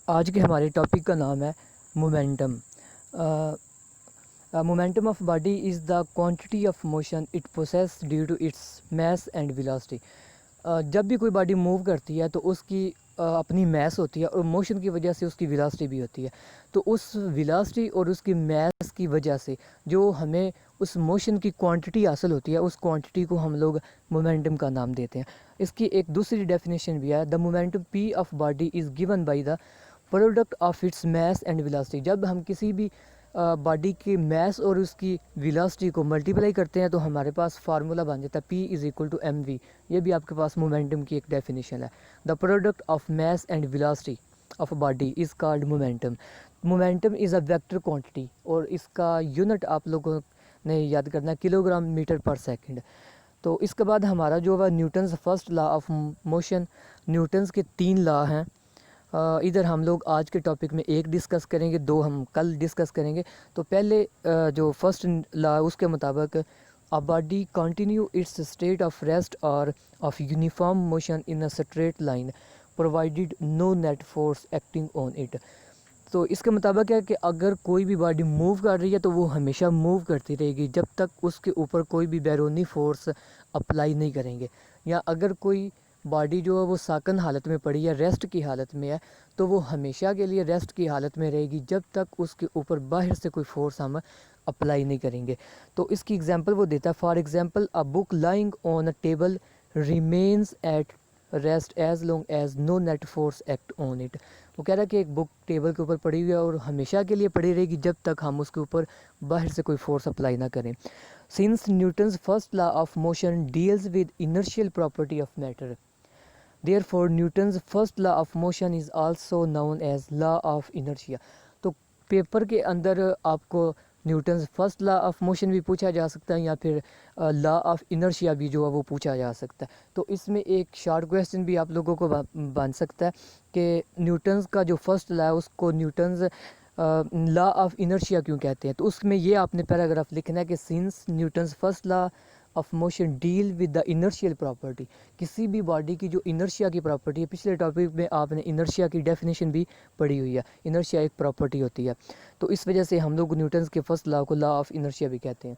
آج کے ہمارے ٹاپک کا نام ہے momentum. Momentum of body is the quantity of motion it possesses due to its mass and velocity. جب بھی کوئی باڈی موو کرتی ہے تو اس کی اپنی میس ہوتی ہے اور موشن کی وجہ سے اس کی ویلاسٹی بھی ہوتی ہے۔ تو اس ویلاسٹی اور اس کی میس کی وجہ سے جو ہمیں اس موشن کی کوانٹٹی حاصل ہوتی ہے، اس کوانٹٹی کو ہم لوگ مومنٹم کا نام دیتے ہیں۔ اس کی ایک دوسری ڈیفینیشن بھی ہے، the momentum p of body is given by the product of its mass and velocity. جب ہم کسی بھی باڈی کی میس اور اس کی ویلاسٹی کو ملٹیپلائی کرتے ہیں تو ہمارے پاس فارمولا بن جاتا ہے پی از اکول ٹو ایم وی۔ یہ بھی آپ کے پاس مومنٹم کی ایک ڈیفینیشن ہے۔ دا product of mass and velocity of body is called momentum. Momentum is a vector quantity اور اس کا یونٹ آپ لوگوں نے یاد کرنا ہے kilo gram metre per second. تو اس کے بعد ہمارا جو ہے Newton's first law of motion, Newton's کے 3 لا ہیں۔ ادھر ہم لوگ آج کے ٹاپک میں ایک ڈسکس کریں گے، 2 ہم کل ڈسکس کریں گے۔ تو پہلے جو فرسٹ لا اس کے مطابق a body continue its state of rest or of uniform motion in a straight line provided no net force acting on it۔ تو اس کے مطابق ہے کہ اگر کوئی بھی باڈی موو کر رہی ہے تو وہ ہمیشہ موو کرتی رہے گی جب تک اس کے اوپر کوئی بھی بیرونی فورس اپلائی نہیں کریں گے، یا اگر کوئی باڈی جو ہے وہ ساکن حالت میں پڑی ہے، ریسٹ کی حالت میں ہے، تو وہ ہمیشہ کے لیے ریسٹ کی حالت میں رہے گی جب تک اس کے اوپر باہر سے کوئی فورس ہم اپلائی نہیں کریں گے۔ تو اس کی اگزامپل وہ دیتا ہے، for example a book lying on a table remains at rest as long as no net force act on it. وہ کہہ رہا ہے کہ ایک بک ٹیبل کے اوپر پڑی ہوئی ہے اور ہمیشہ کے لیے پڑی رہے گی جب تک ہم اس کے اوپر باہر سے کوئی فورس اپلائی نہ کریں۔ Since Newton's first law of motion deals with inertial property of matter, therefore Newton's first law of motion is also known as law of inertia۔ تو پیپر کے اندر آپ کو Newton's first law of motion بھی پوچھا جا سکتا ہے یا پھر لا آف انرشیا بھی جو ہے وہ پوچھا جا سکتا ہے۔ تو اس میں ایک شارٹ کویسچن بھی آپ لوگوں کو بن سکتا ہے کہ نیوٹنز کا جو فرسٹ لا ہے اس کو نیوٹنز لا آف انرشیا کیوں کہتے ہیں۔ تو اس میں یہ آپ نے پیراگراف لکھنا ہے کہ since Newton's first law of motion deal with the inertial property, کسی بھی باڈی کی جو انرشیا کی پراپرٹی ہے، پچھلے ٹاپک میں آپ نے انرشیا کی ڈیفینیشن بھی پڑھی ہوئی ہے، انرشیا ایک پراپرٹی ہوتی ہے، تو اس وجہ سے ہم لوگ نیوٹنز کے فرسٹ لا کو لا آف انرشیا بھی کہتے ہیں۔